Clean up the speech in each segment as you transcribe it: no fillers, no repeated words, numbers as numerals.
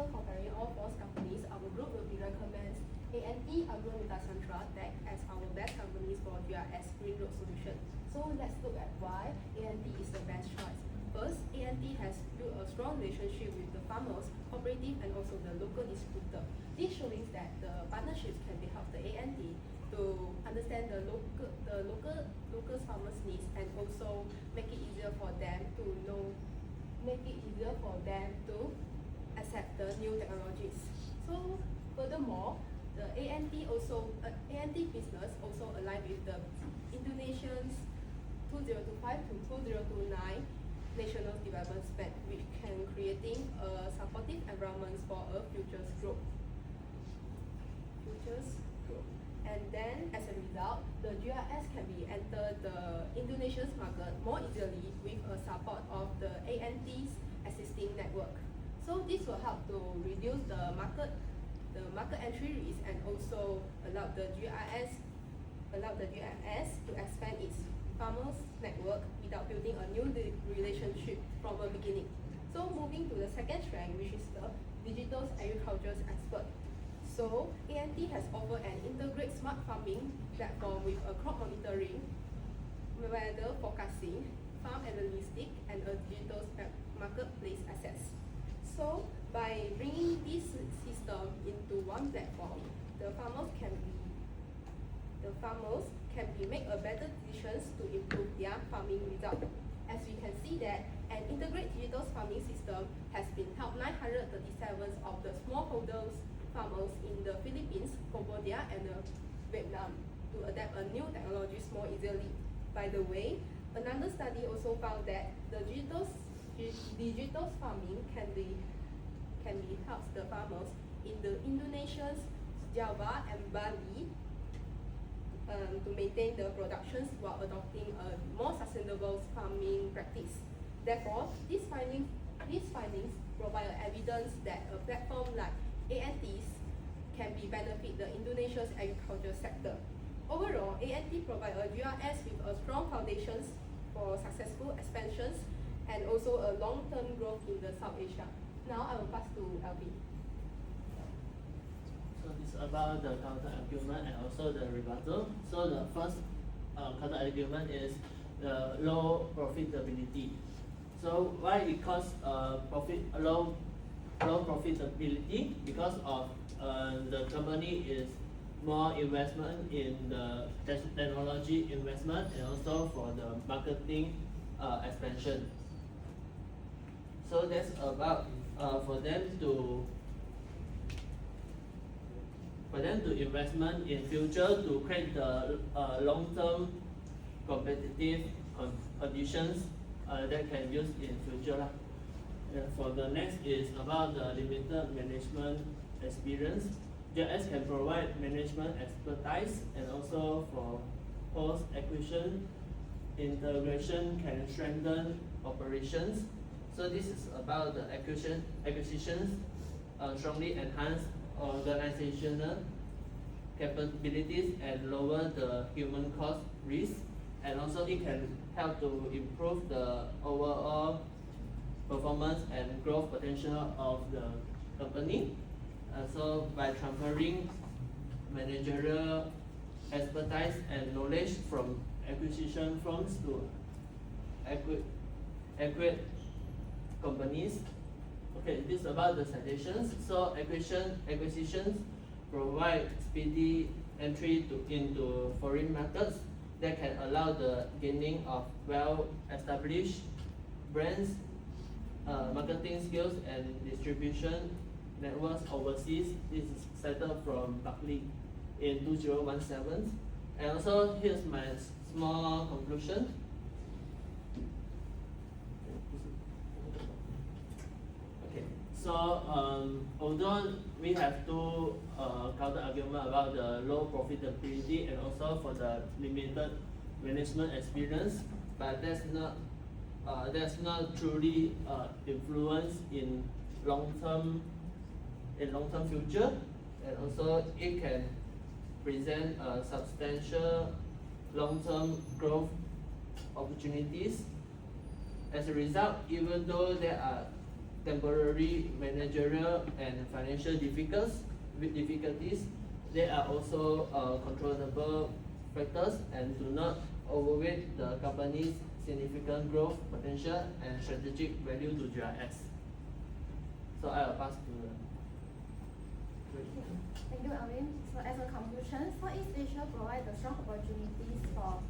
after comparing all four companies, our group will be recommends ANT Agro Central Tech as our best companies for GIS Green Road solution. So let's look at why ANT is the best choice. First, ANT has built a strong relationship with the farmers, cooperative, and also the local distributor. This shows that the partnerships can be help the ANT to understand the local farmers' needs and also make it easier for them to accept the new technologies. So furthermore, the ANT business also align with the Indonesian's 2025 to 2029 National Development Plan, which can creating a supportive environment for a future's growth. And then, as a result, the GIS can be enter the Indonesia's market more easily with a support of the ANT's existing network. So this will help to reduce the market entry risk and also allow the GIS to expand its farmers network without building a new relationship from the beginning. So moving to the second strength, which is the digital agriculture expert. So ANT has offered an integrated smart farming platform with a crop monitoring, weather forecasting, farm analytics, and a digital marketplace access. So by bringing this system into one platform, the farmers can make a better decisions to improve their farming result. As we can see that an integrated digital farming system has been helped 937 of the smallholders farmers in the Philippines, Cambodia, and Vietnam to adapt a new technologies more easily. By the way, another study also found that the digital farming can be helps the farmers in the Indonesia's Java and Bali to maintain the productions while adopting a more sustainable farming practice. Therefore, these findings provide evidence that a platform like ANTs can be benefit the Indonesia's agriculture sector. Overall, ANT provide a GIS with a strong foundations for successful expansions and also a long-term growth in the South Asia. Now I will pass to Alvin. So this is about the counter argument and also the rebuttal. So the first counter argument is the low profitability. So why it costs low profitability? Because of the company is more investment in the technology investment and also for the marketing expansion. So that's about for them to investment in future to create the long-term competitive conditions that can use in future. And for the next is about the limited management experience. GIS can provide management expertise and also for post-acquisition integration can strengthen operations. So this is about the acquisitions strongly enhance organizational capabilities and lower the human cost risk, and also it can help to improve the overall performance and growth potential of the company. So by transferring managerial expertise and knowledge from acquisition firms to acquired companies. Okay, this is about the citations. So acquisitions provide speedy entry into foreign markets that can allow the gaining of well-established brands, marketing skills, and distribution networks overseas. This is cited from Buckley in 2017. And also here's my small conclusion. Okay, so although we have two counter argument about the low profitability and also for the limited management experience, but that's not truly influence in long-term future, and also it can present a substantial long-term growth opportunities. As a result, even though there are temporary managerial and financial difficulties. They are also controllable factors and do not overweight the company's significant growth potential and strategic value to GRS. So I will pass to the. Thank you, Alvin. So as a conclusion, Southeast Asia provides the strong opportunities for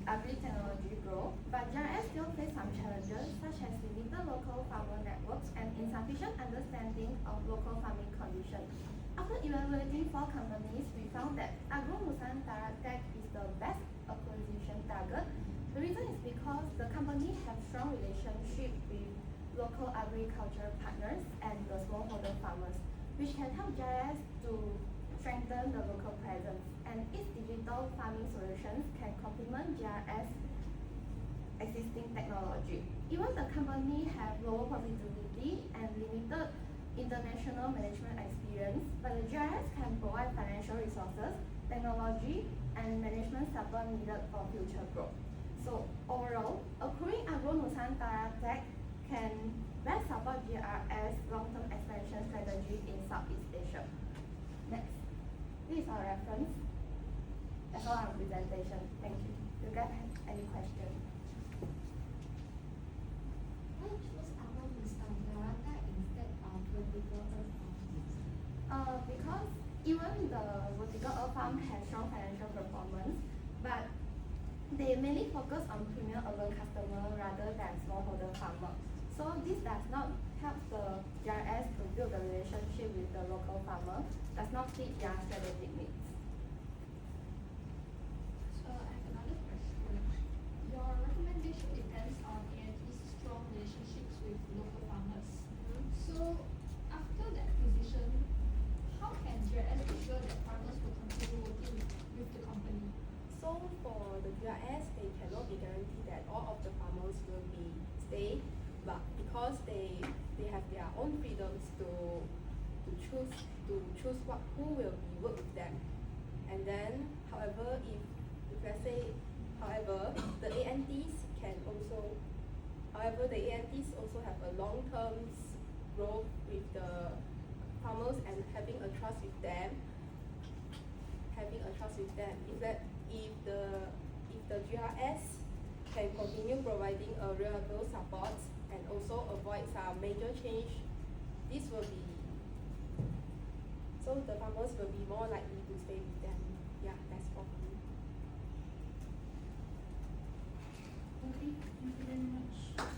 agri-technology growth, but GRS still face some challenges such as limited local farmer networks and insufficient understanding of local farming conditions. After evaluating 4 companies, we found that Agro Nusantara Tech is the best acquisition target. The reason is because the company has strong relationship with local agriculture partners and the smallholder farmers, which can help GIS to strengthen the local presence, and its digital farming solutions can complement GIS existing technology. Even the company have lower profitability and limited international management experience, but the GIS can provide financial resources, technology, and management support needed for future growth. So overall, acquiring Agro Nusantara Tech can best support GRS long-term expansion strategy in Southeast Asia. Next, this is our reference. That's all our presentation. Thank you. Do you guys have any questions? Why choose Agro Nusantara Tech instead of vertical earth farm? Because even the vertical earth farm has strong financial performance, but they mainly focus on premium urban customer rather than smallholder farmer. So this does not help the GRS to build a relationship with the local farmer, does not fit their strategic needs. So I have another question. Your recommendation depends on ANT's strong relationships with local farmers. So after the acquisition, how can GRS ensure that farmers will continue working with the company? So for the GRS, they cannot be guaranteed that all of the farmers will be stay, but because they have their own freedoms to choose who will be work with them. And then however if let's say the ANTs also have a long term growth with the farmers and having a trust with them. If the GRS can continue providing a reliable support and also avoid some major change, this will be so the farmers will be more likely to stay with them. Yeah, that's all for me. Okay, thank you very much.